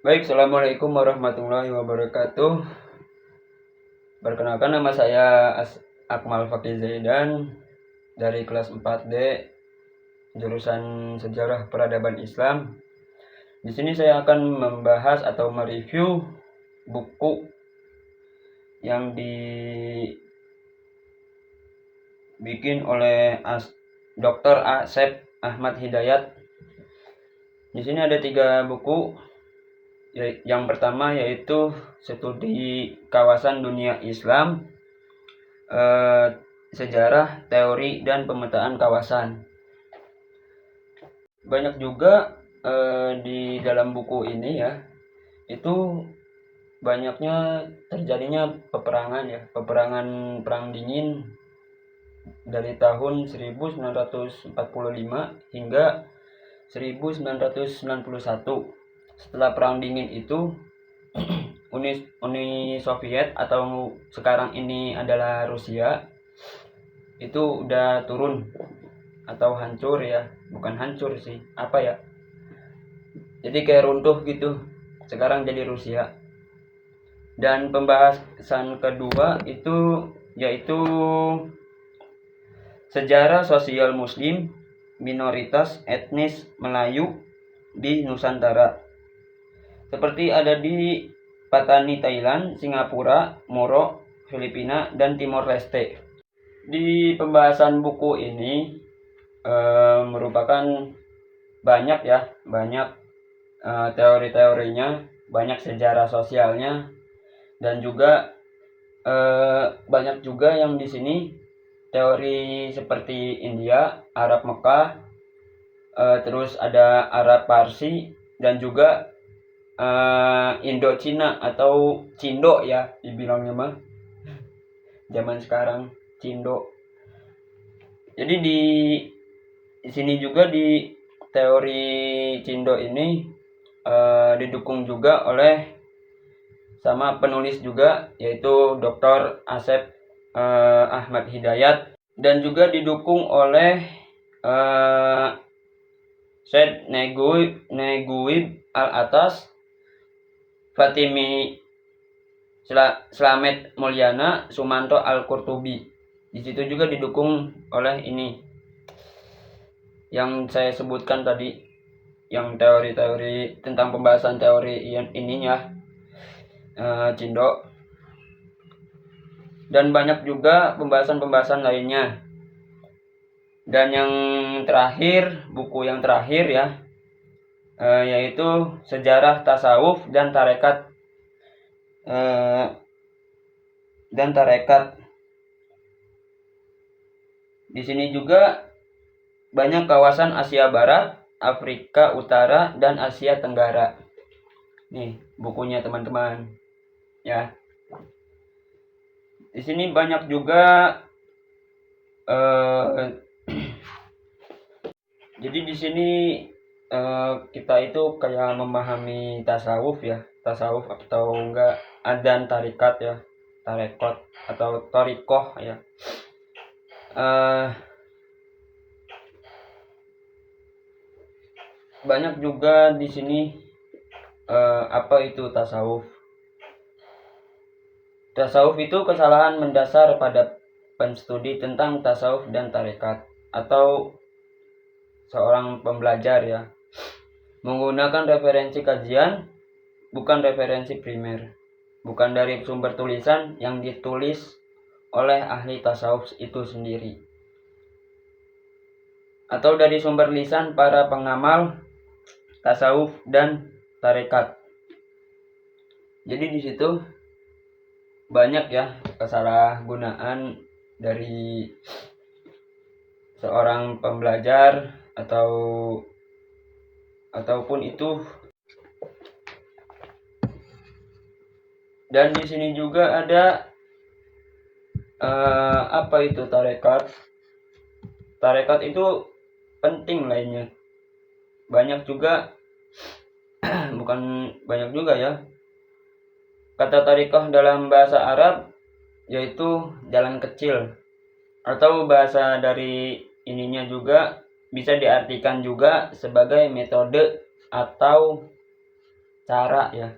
Baik, Assalamualaikum warahmatullahi wabarakatuh. Perkenalkan, nama saya Akmal Fakih Zaidan dari kelas 4D, jurusan Sejarah Peradaban Islam. Di sini saya akan membahas atau mereview buku yang dibikin oleh Dr. Asep Ahmad Hidayat. Di sini ada 3 buku. Yang pertama yaitu Studi Kawasan Dunia Islam, Sejarah, Teori, dan Pemetaan Kawasan. Banyak juga di dalam buku ini ya, itu banyaknya terjadinya peperangan ya, peperangan Perang Dingin dari tahun 1945 hingga 1991. Setelah Perang Dingin itu Uni Soviet atau sekarang ini adalah Rusia itu udah turun atau hancur ya, bukan hancur sih, apa ya, jadi kayak runtuh gitu, sekarang jadi Rusia. Dan pembahasan kedua itu yaitu Sejarah Sosial Muslim Minoritas Etnis Melayu di Nusantara, seperti ada di Patani Thailand, Singapura, Moro, Filipina, dan Timor Leste. Di pembahasan buku ini merupakan banyak teori-teorinya, banyak sejarah sosialnya, dan juga banyak juga yang di sini teori seperti India, Arab Mekah, terus ada Arab Parsi, dan juga Indo-Cina atau Cindo ya dibilangnya mah zaman sekarang, Cindo. Jadi di sini juga di teori Cindo ini didukung juga oleh sama penulis juga, yaitu Dr. Asep Ahmad Hidayat, dan juga didukung oleh Syed Neguib Al-Atas, Fatimi Slamet Mulyana, Sumanto Al-Qurtubi. Di situ juga didukung oleh ini yang saya sebutkan tadi, yang teori-teori tentang pembahasan teori ininya Cindo. Dan banyak juga pembahasan-pembahasan lainnya. Dan yang terakhir, buku yang terakhir ya, yaitu Sejarah Tasawuf dan Tarekat. Di sini juga banyak kawasan Asia Barat, Afrika Utara, dan Asia Tenggara. Nih bukunya teman-teman ya. Di sini banyak juga jadi di sini kita itu kayak memahami tasawuf ya, tasawuf atau enggak adan tarikat ya, tarekot atau torikoh ya. Banyak juga di sini apa itu tasawuf. Tasawuf itu kesalahan mendasar pada penstudi tentang tasawuf dan tarekat atau seorang pembelajar ya, menggunakan referensi kajian bukan referensi primer, bukan dari sumber tulisan yang ditulis oleh ahli tasawuf itu sendiri, atau dari sumber lisan para pengamal tasawuf dan tarekat. Jadi di situ banyak ya kesalahgunaan dari seorang pembelajar ataupun itu. Dan di sini juga ada apa itu tarekat. Tarekat itu penting lainnya. Banyak juga bukan banyak juga ya. Kata tarekat dalam bahasa Arab yaitu jalan kecil, atau bahasa dari ininya juga bisa diartikan juga sebagai metode atau cara ya.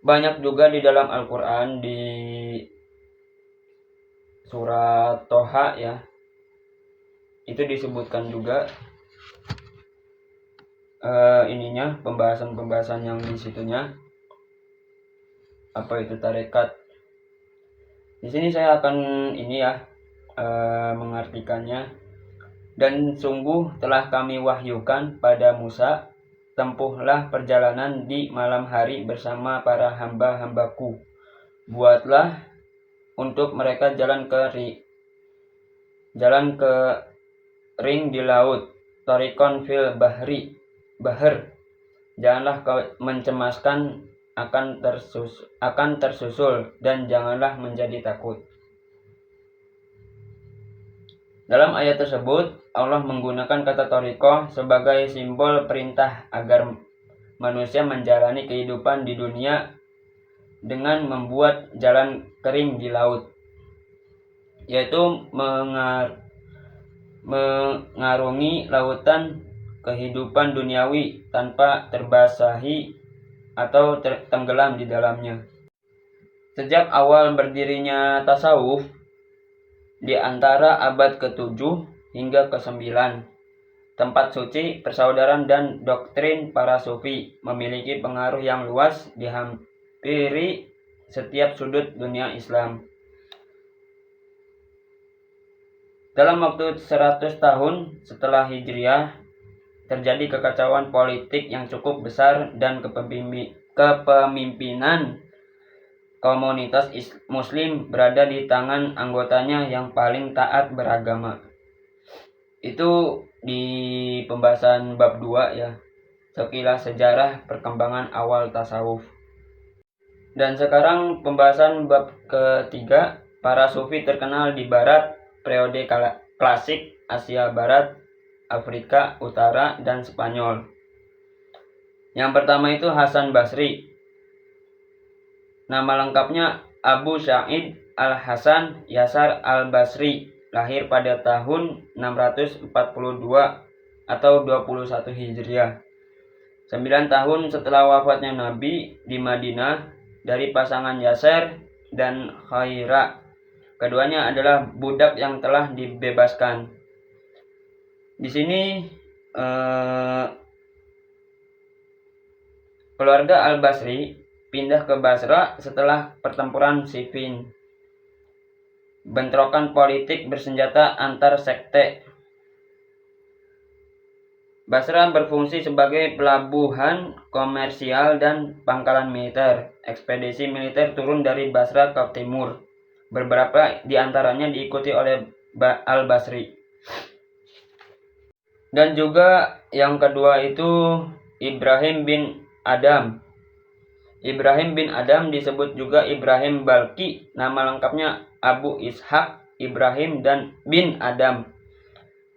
Banyak juga di dalam Al-Quran di surat Toha ya, itu disebutkan juga pembahasan yang di situnya, apa itu tarekat. Di sini saya akan mengartikannya. Dan sungguh telah kami wahyukan pada Musa, tempuhlah perjalanan di malam hari bersama para hamba-hambaku. Buatlah untuk mereka jalan ke ring di laut, tarikon fil bahr. Janganlah kau mencemaskan akan tersusul, dan janganlah menjadi takut. Dalam ayat tersebut, Allah menggunakan kata thariqah sebagai simbol perintah agar manusia menjalani kehidupan di dunia dengan membuat jalan kering di laut, yaitu mengarungi lautan kehidupan duniawi tanpa terbasahi atau tenggelam di dalamnya. Sejak awal berdirinya tasawuf, di antara abad ke-7 hingga ke-9, tempat suci, persaudaraan, dan doktrin para sufi memiliki pengaruh yang luas di hampiri setiap sudut dunia Islam. Dalam waktu 100 tahun setelah Hijriah, terjadi kekacauan politik yang cukup besar dan kepemimpinan komunitas Muslim berada di tangan anggotanya yang paling taat beragama. Itu di pembahasan bab 2 ya, sekilas sejarah perkembangan awal tasawuf. Dan sekarang pembahasan bab ketiga, para sufi terkenal di barat, periode klasik Asia Barat, Afrika Utara, dan Spanyol. Yang pertama itu Hasan Basri. Nama lengkapnya Abu Sa'id Al-Hasan Yasar Al-Basri, lahir pada tahun 642 atau 21 Hijriah. 9 tahun setelah wafatnya Nabi di Madinah, dari pasangan Yasar dan Khaira. Keduanya adalah budak yang telah dibebaskan. Di sini keluarga Al-Basri pindah ke Basra setelah pertempuran Siffin, bentrokan politik bersenjata antar sekte. Basra berfungsi sebagai pelabuhan komersial dan pangkalan militer. Ekspedisi militer turun dari Basra ke timur. Beberapa di antaranya diikuti oleh Al-Basri. Dan juga yang kedua itu Ibrahim bin Adam. Ibrahim bin Adam disebut juga Ibrahim Balki. Nama lengkapnya Abu Ishaq Ibrahim dan bin Adam.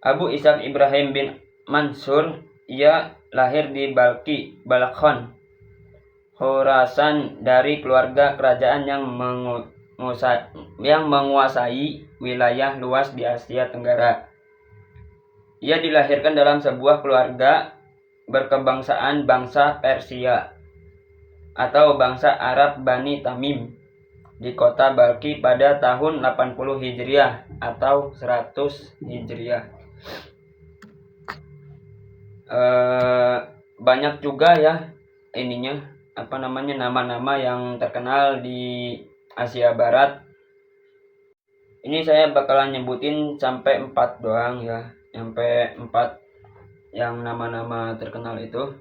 Abu Ishaq Ibrahim bin Mansur, ia lahir di Balki, Balakhon, Khurasan, dari keluarga kerajaan yang menguasai wilayah luas di Asia Tenggara. Ia dilahirkan dalam sebuah keluarga berkebangsaan bangsa Persia atau bangsa Arab Bani Tamim di kota Balki pada tahun 80 Hijriah atau 100 Hijriah. Banyak juga ya nama-nama yang terkenal di Asia Barat. Ini saya bakalan nyebutin sampai 4 doang ya, sampai 4 yang nama-nama terkenal itu.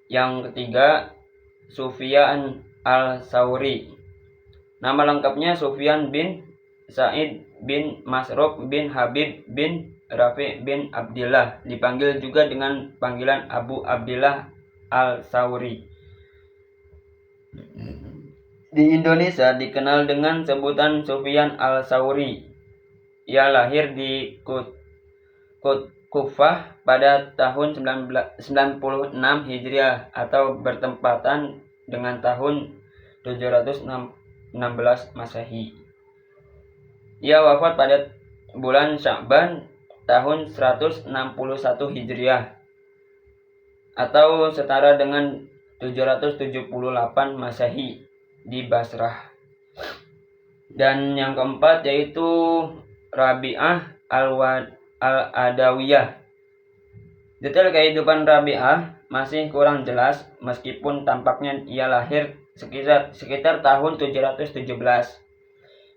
Yang ketiga, Sufyan Al-Thawri. Nama lengkapnya Sufyan bin Sa'id bin Masruq bin Habib bin Rafi bin Abdillah, dipanggil juga dengan panggilan Abu Abdillah Al-Thawri. Di Indonesia dikenal dengan sebutan Sufyan Al-Thawri. Ia lahir di Kufah pada tahun 96 Hijriah atau bertepatan dengan tahun 716 Masehi. Ia wafat pada bulan Sya'ban tahun 161 Hijriah. atau setara dengan 778 Masehi di Basrah. Dan yang keempat yaitu Rabi'ah al-Adawiyah. Detail kehidupan Rabi'ah masih kurang jelas meskipun tampaknya ia lahir sekitar tahun 717.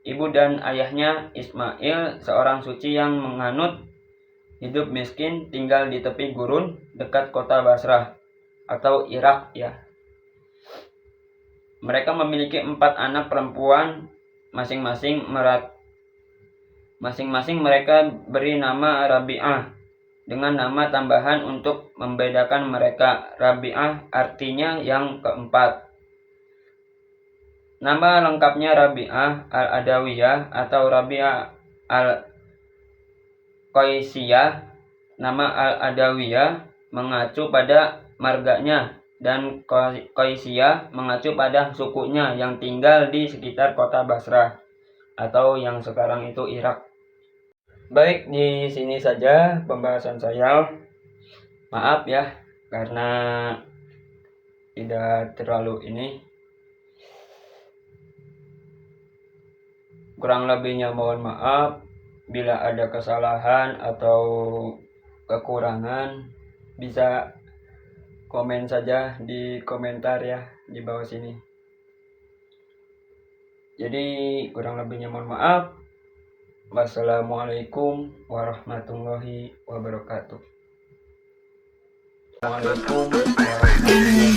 Ibu dan ayahnya Ismail, seorang suci yang menganut hidup miskin, tinggal di tepi gurun dekat kota Basrah atau Irak ya. Mereka memiliki 4 anak perempuan, masing-masing mereka beri nama Rabi'ah dengan nama tambahan untuk membedakan mereka. Rabi'ah artinya yang keempat. Nama lengkapnya Rabi'ah al-Adawiyah atau Rabi'ah al-Qaisiyah. Nama al-Adawiyah mengacu pada marganya dan Qaisiyah mengacu pada sukunya yang tinggal di sekitar kota Basrah atau yang sekarang itu Irak. Baik, di sini saja pembahasan saya. Maaf ya karena tidak terlalu ini. Kurang lebihnya mohon maaf. Bila ada kesalahan atau kekurangan, bisa komen saja di komentar ya di bawah sini. Jadi kurang lebihnya mohon maaf. Wassalamualaikum warahmatullahi wabarakatuh. Assalamualaikum warahmatullahi wabarakatuh.